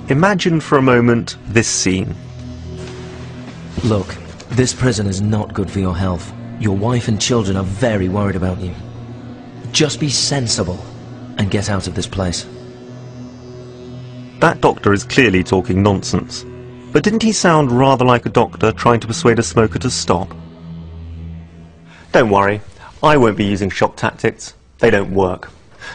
Imagine for a moment this scene. Look, this prison is not good for your health. Your wife and children are very worried about you. Just be sensible and get out of this place. That doctor is clearly talking nonsense. But didn't he sound rather like a doctor trying to persuade a smoker to stop? Don't worry, I won't be using shock tactics. They don't work.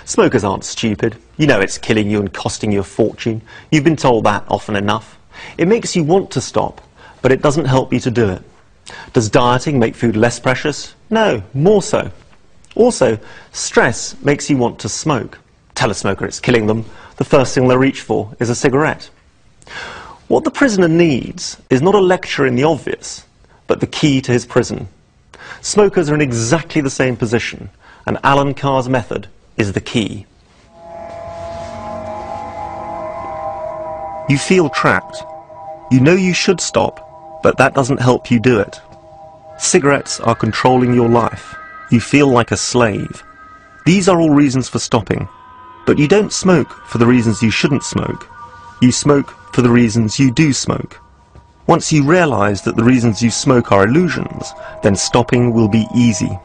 Smokers aren't stupid. You know it's killing you and costing you a fortune. You've been told that often enough. It makes you want to stop, but it doesn't help you to do it. Does dieting make food less precious? No, more so. Also, stress makes you want to smoke. Tell a smoker it's killing them, the first thing they'll reach for is a cigarette. What the prisoner needs is not a lecture in the obvious, but the key to his prison. Smokers are in exactly the same position, and Alan Carr's method is the key. You feel trapped. You know you should stop, but that doesn't help you do it. Cigarettes are controlling your life. You feel like a slave. These are all reasons for stopping, but you don't smoke for the reasons you shouldn't smoke. You smoke for the reasons you do smoke. Once you realize that the reasons you smoke are illusions, then stopping will be easy.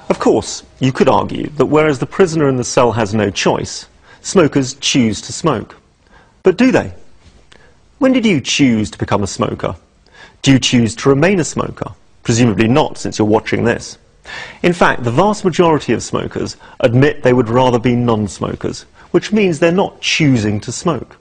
Of course, you could argue that whereas the prisoner in the cell has no choice, smokers choose to smoke. But do they? When did you choose to become a smoker? Do you choose to remain a smoker? Presumably not, since you're watching this. In fact, the vast majority of smokers admit they would rather be non-smokers, which means they're not choosing to smoke.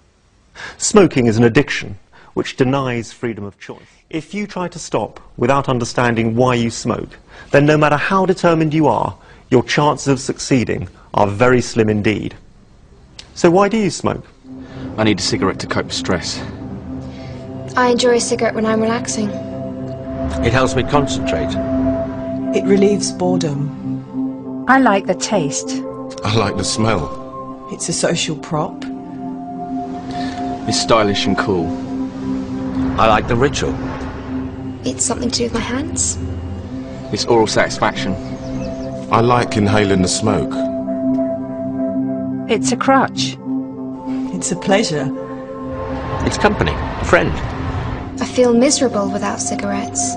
Smoking is an addiction, which denies freedom of choice. If you try to stop without understanding why you smoke, then no matter how determined you are, your chances of succeeding are very slim indeed. So why do you smoke? I need a cigarette to cope with stress. I enjoy a cigarette when I'm relaxing. It helps me concentrate. It relieves boredom. I like the taste. I like the smell. It's a social prop. It's stylish and cool. I like the ritual. It's something to do with my hands. It's oral satisfaction. I like inhaling the smoke. It's a crutch. It's a pleasure. It's company, a friend. I feel miserable without cigarettes.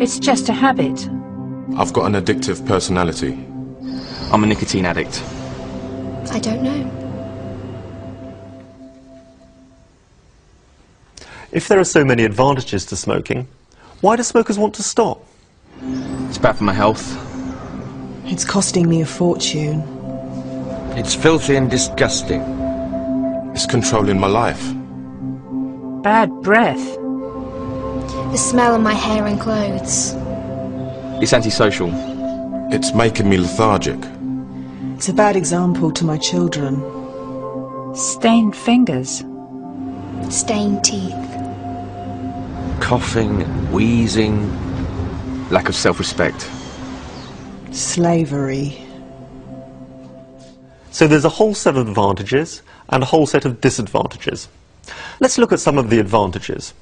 It's just a habit. I've got an addictive personality. I'm a nicotine addict. I don't know. If there are so many advantages to smoking, why do smokers want to stop? It's bad for my health. It's costing me a fortune. It's filthy and disgusting. It's controlling my life. Bad breath. The smell of my hair and clothes. It's antisocial. It's making me lethargic. It's a bad example to my children. Stained fingers. Stained teeth. Coughing, wheezing. Lack of self-respect. Slavery. So there's a whole set of advantages and a whole set of disadvantages. Let's look at some of the advantages.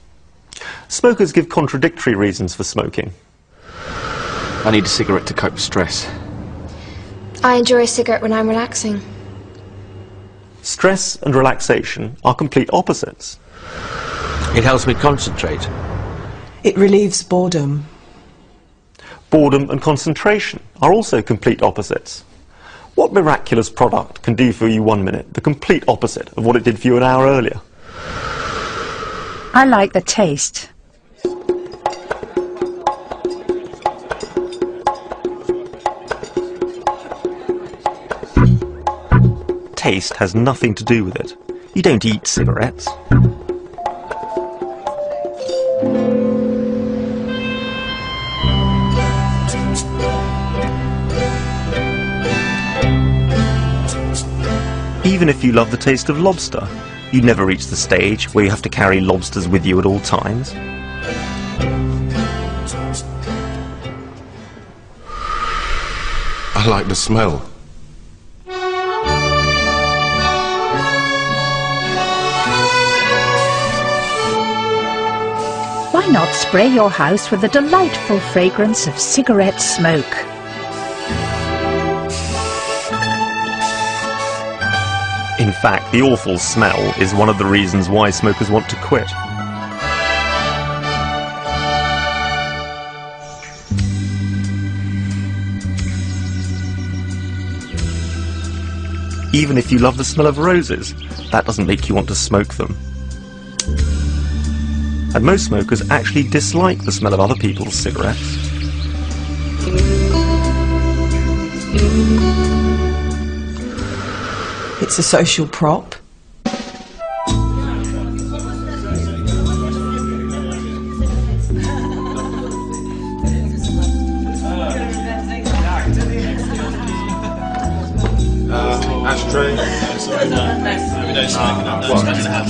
Smokers give contradictory reasons for smoking. I need a cigarette to cope with stress. I enjoy a cigarette when I'm relaxing. Stress and relaxation are complete opposites. It helps me concentrate. It relieves boredom. Boredom and concentration are also complete opposites. What miraculous product can do for you 1 minute the complete opposite of what it did for you an hour earlier? I like the taste. Taste has nothing to do with it. You don't eat cigarettes. Even if you love the taste of lobster, you never reach the stage where you have to carry lobsters with you at all times. I like the smell. Why not spray your house with the delightful fragrance of cigarette smoke? In In fact, the awful smell is one of the reasons why smokers want to quit. Even if you love the smell of roses, that doesn't make you want to smoke them. And most smokers actually dislike the smell of other people's cigarettes. It's a social prop. Ashtray.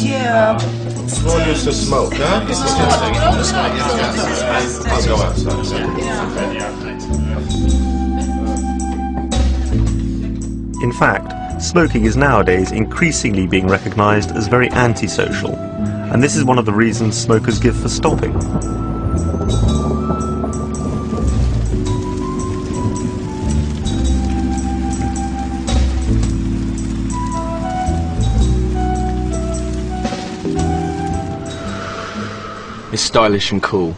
Yeah. No one used to smoke, huh? I'll go outside. In fact, smoking is nowadays increasingly being recognised as very antisocial, and this is one of the reasons smokers give for stopping. It's stylish and cool.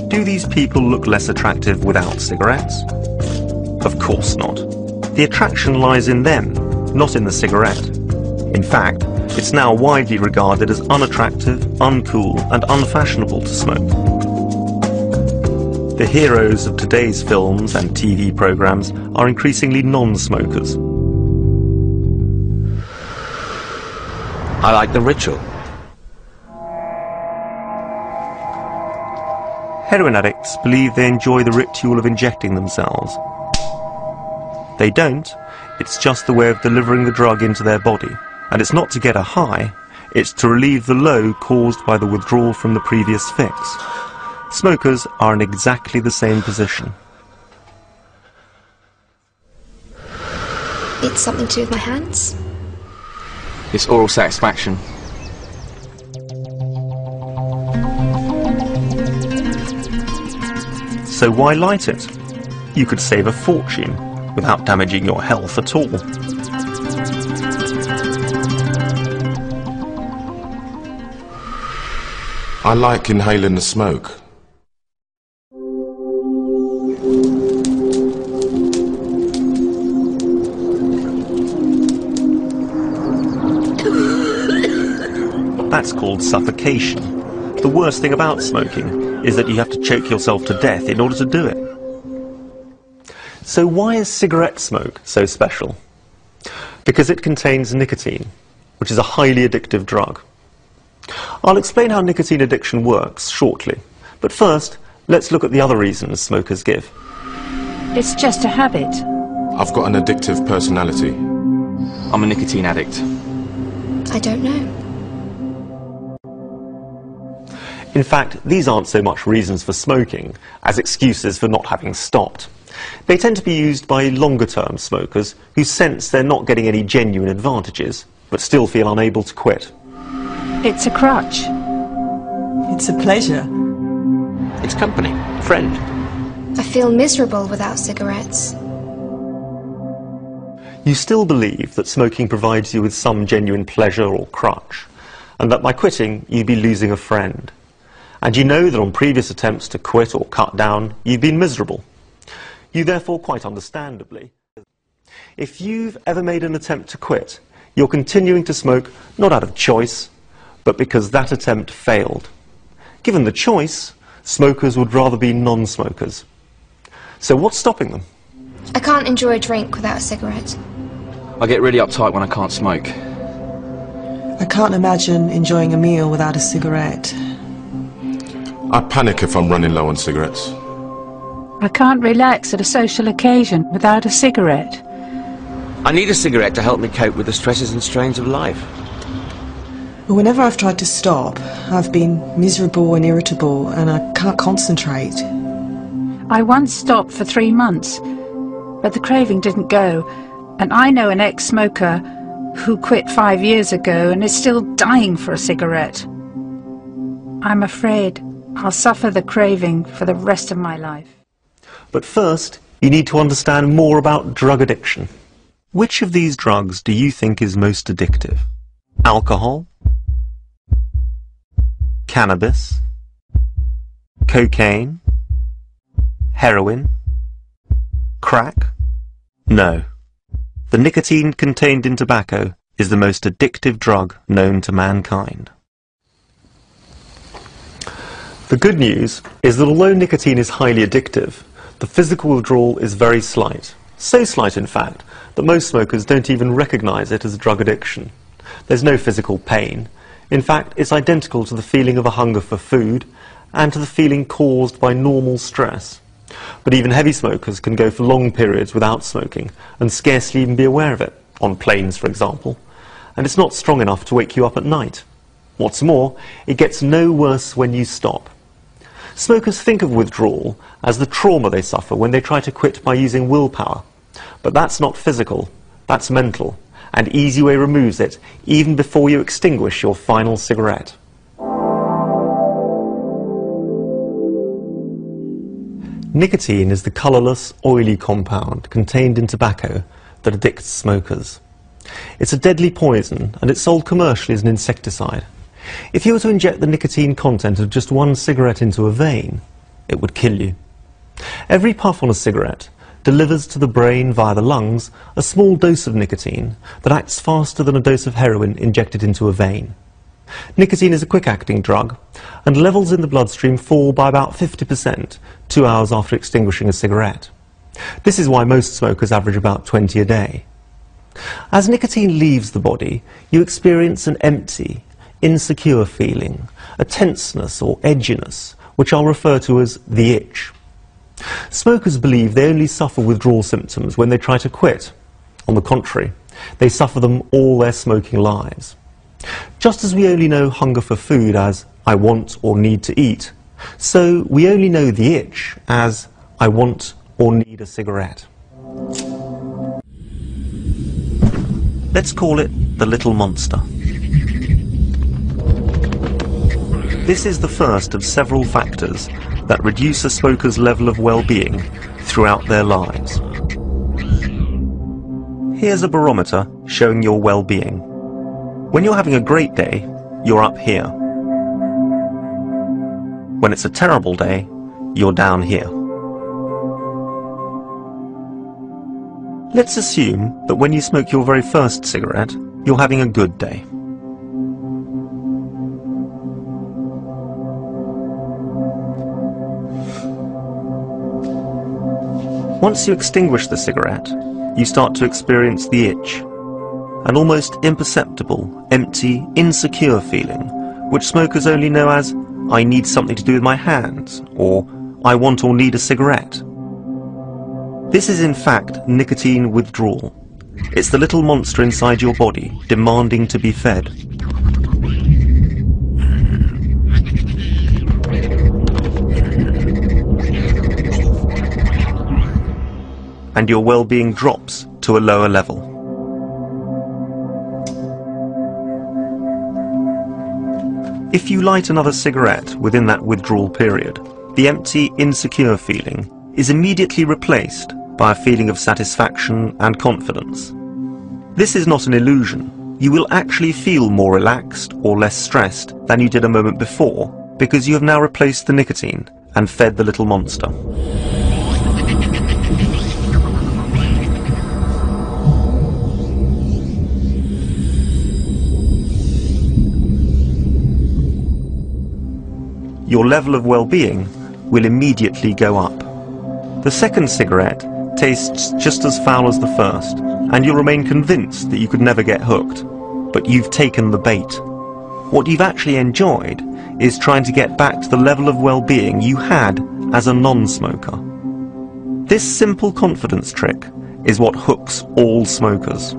Do these people look less attractive without cigarettes? Of course not. The attraction lies in them, not in the cigarette. In fact, it's now widely regarded as unattractive, uncool, and unfashionable to smoke. The heroes of today's films and TV programs are increasingly non-smokers. I like the ritual. Heroin addicts believe they enjoy the ritual of injecting themselves. They don't, it's just the way of delivering the drug into their body. And it's not to get a high, it's to relieve the low caused by the withdrawal from the previous fix. Smokers are in exactly the same position. It's something to do with my hands. It's oral satisfaction. So why light it? You could save a fortune without damaging your health at all. I like inhaling the smoke. That's called suffocation. The worst thing about smoking is that you have to choke yourself to death in order to do it. So why is cigarette smoke so special? Because it contains nicotine, which is a highly addictive drug. I'll explain how nicotine addiction works shortly, but first, let's look at the other reasons smokers give. It's just a habit. I've got an addictive personality. I'm a nicotine addict. I don't know. In fact, these aren't so much reasons for smoking as excuses for not having stopped. They tend to be used by longer-term smokers who sense they're not getting any genuine advantages, but still feel unable to quit. It's a crutch. It's a pleasure. It's company, friend. I feel miserable without cigarettes. You still believe that smoking provides you with some genuine pleasure or crutch, and that by quitting you'd be losing a friend. And you know that on previous attempts to quit or cut down, you've been miserable. You therefore, quite understandably, if you've ever made an attempt to quit, you're continuing to smoke not out of choice, but because that attempt failed. Given the choice, smokers would rather be non-smokers. So what's stopping them? I can't enjoy a drink without a cigarette. I get really uptight when I can't smoke. I can't imagine enjoying a meal without a cigarette. I panic if I'm running low on cigarettes. I can't relax at a social occasion without a cigarette. I need a cigarette to help me cope with the stresses and strains of life. But whenever I've tried to stop, I've been miserable and irritable, and I can't concentrate. I once stopped for 3 months, but the craving didn't go, and I know an ex-smoker who quit 5 years ago and is still dying for a cigarette. I'm afraid I'll suffer the craving for the rest of my life. But first, you need to understand more about drug addiction. Which of these drugs do you think is most addictive? Alcohol? Cannabis? Cocaine? Heroin? Crack? No. The nicotine contained in tobacco is the most addictive drug known to mankind. The good news is that although nicotine is highly addictive, the physical withdrawal is very slight. So slight, in fact, that most smokers don't even recognize it as a drug addiction. There's no physical pain. In fact, it's identical to the feeling of a hunger for food and to the feeling caused by normal stress. But even heavy smokers can go for long periods without smoking and scarcely even be aware of it, on planes for example, and it's not strong enough to wake you up at night. What's more, it gets no worse when you stop. Smokers think of withdrawal as the trauma they suffer when they try to quit by using willpower. But that's not physical, that's mental, and Easy Way removes it even before you extinguish your final cigarette. Nicotine is the colourless, oily compound contained in tobacco that addicts smokers. It's a deadly poison and it's sold commercially as an insecticide. If you were to inject the nicotine content of just one cigarette into a vein, it would kill you. Every puff on a cigarette delivers to the brain via the lungs a small dose of nicotine that acts faster than a dose of heroin injected into a vein. Nicotine is a quick-acting drug, and levels in the bloodstream fall by about 50% 2 hours after extinguishing a cigarette. This is why most smokers average about 20 a day. As nicotine leaves the body, you experience an empty, insecure feeling, a tenseness or edginess, which I'll refer to as the itch. Smokers believe they only suffer withdrawal symptoms when they try to quit. On the contrary, they suffer them all their smoking lives. Just as we only know hunger for food as I want or need to eat, so we only know the itch as I want or need a cigarette. Let's call it the little monster. This is the first of several factors that reduce a smoker's level of well-being throughout their lives. Here's a barometer showing your well-being. When you're having a great day, you're up here. When it's a terrible day, you're down here. Let's assume that when you smoke your very first cigarette, you're having a good day. Once you extinguish the cigarette, you start to experience the itch, an almost imperceptible, empty, insecure feeling, which smokers only know as, I need something to do with my hands, or I want or need a cigarette. This is in fact nicotine withdrawal. It's the little monster inside your body demanding to be fed. And your well-being drops to a lower level. If you light another cigarette within that withdrawal period, the empty, insecure feeling is immediately replaced by a feeling of satisfaction and confidence. This is not an illusion. You will actually feel more relaxed or less stressed than you did a moment before, because you have now replaced the nicotine and fed the little monster. Your level of well-being will immediately go up. The second cigarette tastes just as foul as the first, and you'll remain convinced that you could never get hooked. But you've taken the bait. What you've actually enjoyed is trying to get back to the level of well-being you had as a non-smoker. This simple confidence trick is what hooks all smokers.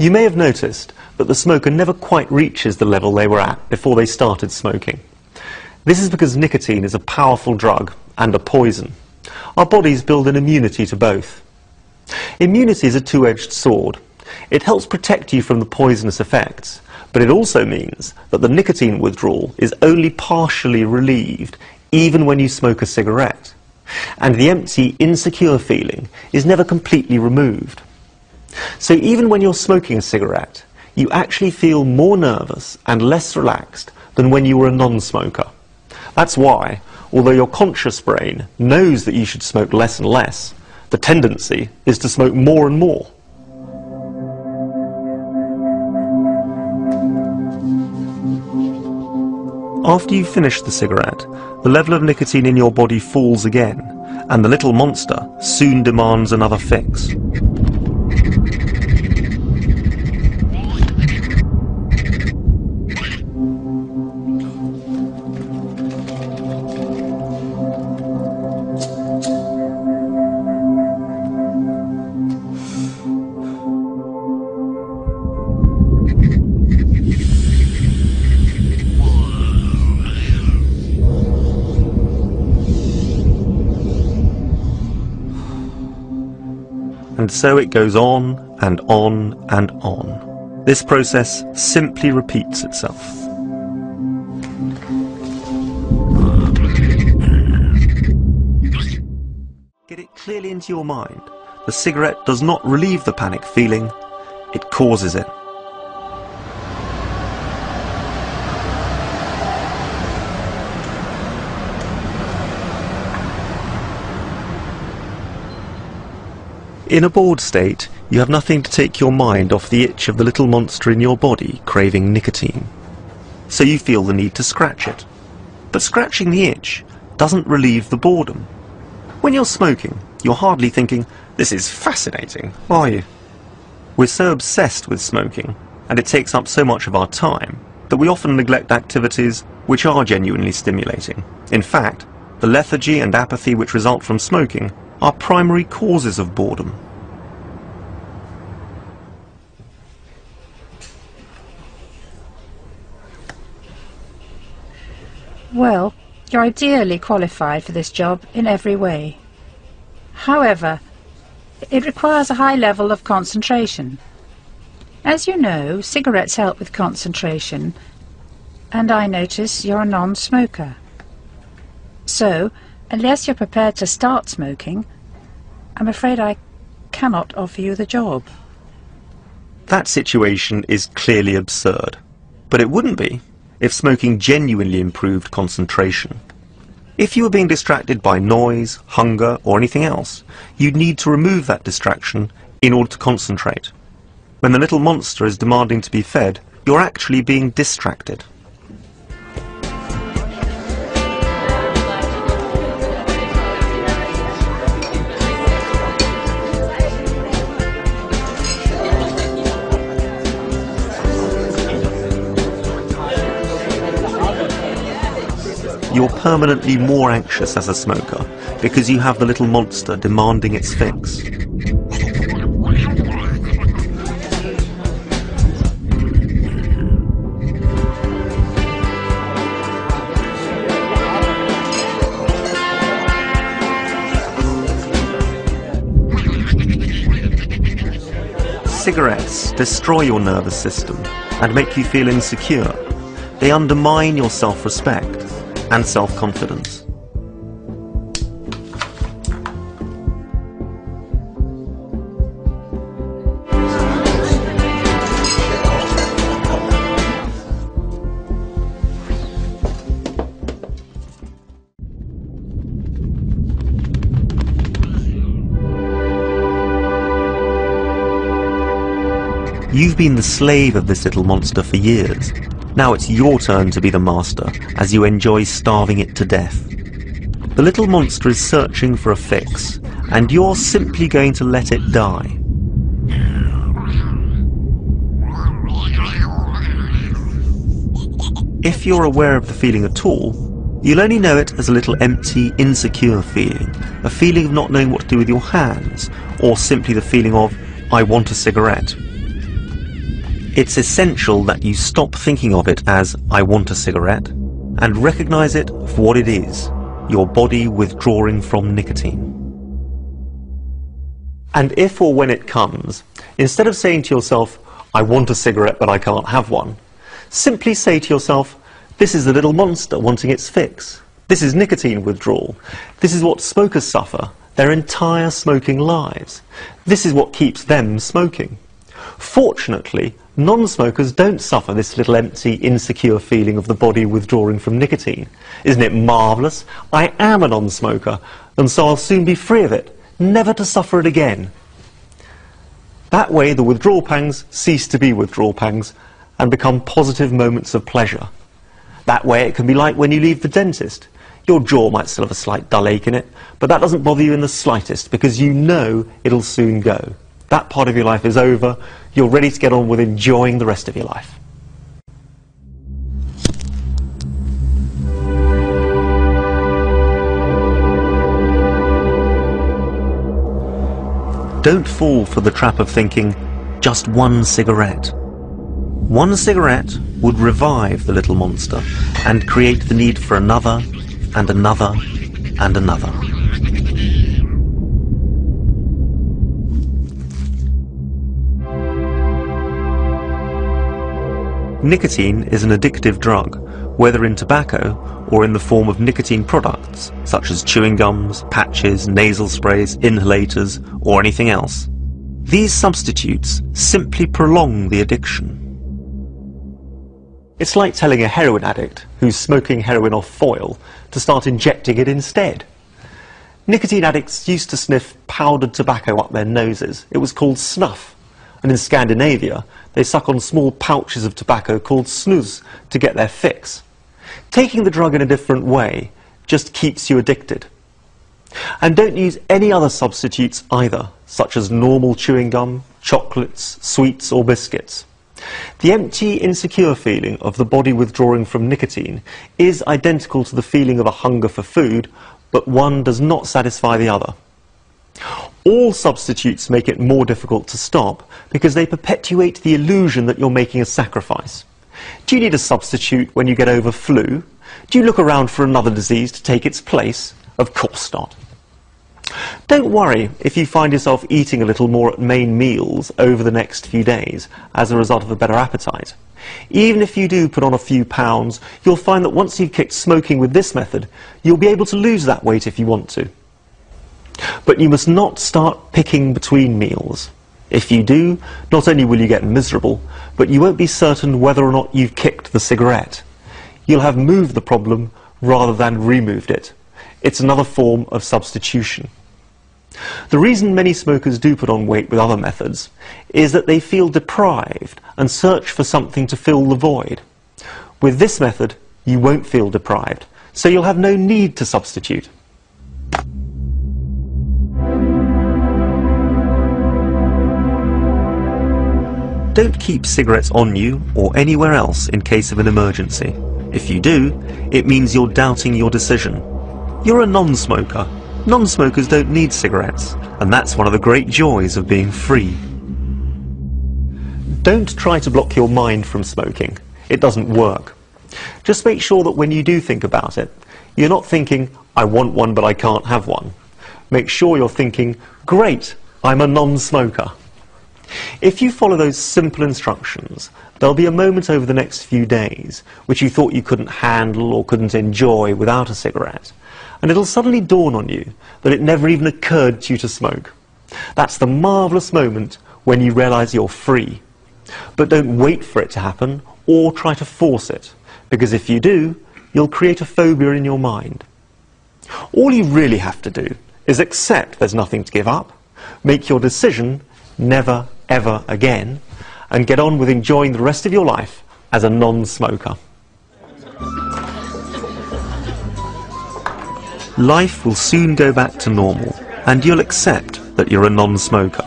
You may have noticed that the smoker never quite reaches the level they were at before they started smoking. This is because nicotine is a powerful drug and a poison. Our bodies build an immunity to both. Immunity is a two-edged sword. It helps protect you from the poisonous effects, but it also means that the nicotine withdrawal is only partially relieved even when you smoke a cigarette, and the empty, insecure feeling is never completely removed. So even when you're smoking a cigarette, you actually feel more nervous and less relaxed than when you were a non-smoker. That's why, although your conscious brain knows that you should smoke less and less, the tendency is to smoke more and more. After you finish the cigarette, the level of nicotine in your body falls again, and the little monster soon demands another fix. And so it goes on and on and on. This process simply repeats itself. Get it clearly into your mind. The cigarette does not relieve the panic feeling, it causes it. In a bored state, you have nothing to take your mind off the itch of the little monster in your body craving nicotine. So you feel the need to scratch it. But scratching the itch doesn't relieve the boredom. When you're smoking, you're hardly thinking, "This is fascinating," are you? We're so obsessed with smoking, and it takes up so much of our time, that we often neglect activities which are genuinely stimulating. In fact, the lethargy and apathy which result from smoking are primary causes of boredom. Well, you're ideally qualified for this job in every way. However, it requires a high level of concentration. As you know, cigarettes help with concentration, and I notice you're a non-smoker. So, unless you're prepared to start smoking, I'm afraid I cannot offer you the job. That situation is clearly absurd, but it wouldn't be if smoking genuinely improved concentration. If you were being distracted by noise, hunger, or anything else, you'd need to remove that distraction in order to concentrate. When the little monster is demanding to be fed, you're actually being distracted. You're permanently more anxious as a smoker because you have the little monster demanding its fix. Cigarettes destroy your nervous system and make you feel insecure. They undermine your self-respect and self-confidence. You've been the slave of this little monster for years. Now it's your turn to be the master as you enjoy starving it to death. The little monster is searching for a fix, and you're simply going to let it die. If you're aware of the feeling at all, you'll only know it as a little empty, insecure feeling, a feeling of not knowing what to do with your hands, or simply the feeling of, "I want a cigarette." It's essential that you stop thinking of it as, "I want a cigarette," and recognize it for what it is, your body withdrawing from nicotine. And if or when it comes, Instead of saying to yourself, I want a cigarette but I can't have one, simply say to yourself, this is the little monster wanting its fix. This is nicotine withdrawal. This is what smokers suffer their entire smoking lives. This is what keeps them smoking. Fortunately, non-smokers don't suffer this little empty, insecure feeling of the body withdrawing from nicotine. Isn't it marvellous? I am a non-smoker, and so I'll soon be free of it, never to suffer it again. That way the withdrawal pangs cease to be withdrawal pangs and become positive moments of pleasure. That way it can be like when you leave the dentist. Your jaw might still have a slight dull ache in it, but that doesn't bother you in the slightest because you know it'll soon go. That part of your life is over. You're ready to get on with enjoying the rest of your life. Don't fall for the trap of thinking, just one cigarette. One cigarette would revive the little monster and create the need for another and another and another. Nicotine is an addictive drug, whether in tobacco or in the form of nicotine products, such as chewing gums, patches, nasal sprays, inhalators, or anything else. These substitutes simply prolong the addiction. It's like telling a heroin addict who's smoking heroin off foil to start injecting it instead. Nicotine addicts used to sniff powdered tobacco up their noses. It was called snuff. And in Scandinavia, they suck on small pouches of tobacco called snus to get their fix. Taking the drug in a different way just keeps you addicted. And don't use any other substitutes either, such as normal chewing gum, chocolates, sweets or biscuits. The empty, insecure feeling of the body withdrawing from nicotine is identical to the feeling of a hunger for food, but one does not satisfy the other. All substitutes make it more difficult to stop because they perpetuate the illusion that you're making a sacrifice. Do you need a substitute when you get over flu? Do you look around for another disease to take its place? Of course not. Don't worry if you find yourself eating a little more at main meals over the next few days as a result of a better appetite. Even if you do put on a few pounds, you'll find that once you've kicked smoking with this method, you'll be able to lose that weight if you want to. But you must not start picking between meals. If you do, not only will you get miserable, but you won't be certain whether or not you've kicked the cigarette. You'll have moved the problem rather than removed it. It's another form of substitution. The reason many smokers do put on weight with other methods is that they feel deprived and search for something to fill the void. With this method, you won't feel deprived, so you'll have no need to substitute. Don't keep cigarettes on you or anywhere else in case of an emergency. If you do, it means you're doubting your decision. You're a non-smoker. Non-smokers don't need cigarettes, and that's one of the great joys of being free. Don't try to block your mind from smoking. It doesn't work. Just make sure that when you do think about it, you're not thinking, I want one but I can't have one. Make sure you're thinking, great, I'm a non-smoker. If you follow those simple instructions, there'll be a moment over the next few days which you thought you couldn't handle or couldn't enjoy without a cigarette, and it'll suddenly dawn on you that it never even occurred to you to smoke. That's the marvellous moment when you realise you're free. But don't wait for it to happen or try to force it, because if you do, you'll create a phobia in your mind. All you really have to do is accept there's nothing to give up, make your decision never ever again, and get on with enjoying the rest of your life as a non-smoker. Life will soon go back to normal, and you'll accept that you're a non-smoker.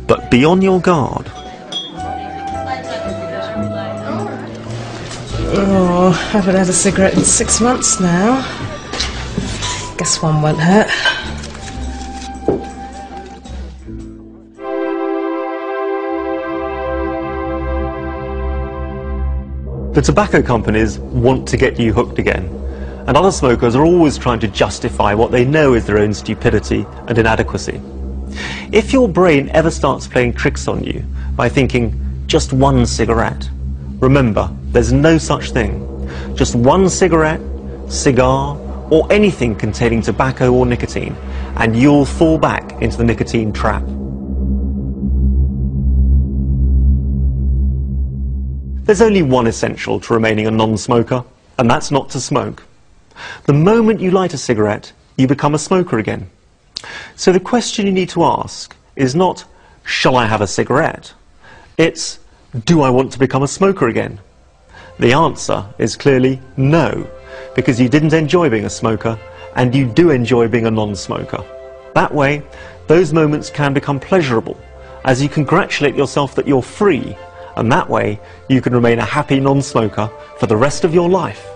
But be on your guard. Oh, I haven't had a cigarette in 6 months now. Guess one won't hurt. The tobacco companies want to get you hooked again, and other smokers are always trying to justify what they know is their own stupidity and inadequacy. If your brain ever starts playing tricks on you by thinking, just one cigarette, remember, there's no such thing. Just one cigarette, cigar, or anything containing tobacco or nicotine, and you'll fall back into the nicotine trap. There's only one essential to remaining a non-smoker, and that's not to smoke. The moment you light a cigarette, you become a smoker again. So the question you need to ask is not, shall I have a cigarette? It's, do I want to become a smoker again? The answer is clearly no, because you didn't enjoy being a smoker, and you do enjoy being a non-smoker. That way, those moments can become pleasurable, as you congratulate yourself that you're free, and that way you can remain a happy non-smoker for the rest of your life.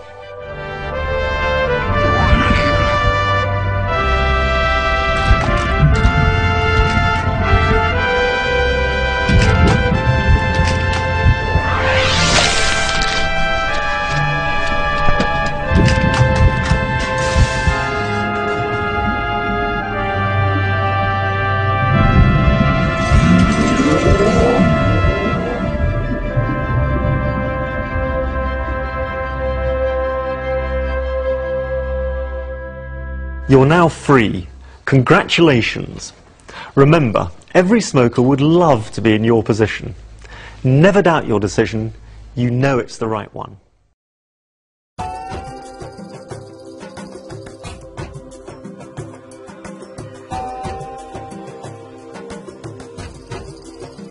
You're now free. Congratulations. Remember, every smoker would love to be in your position. Never doubt your decision. You know it's the right one.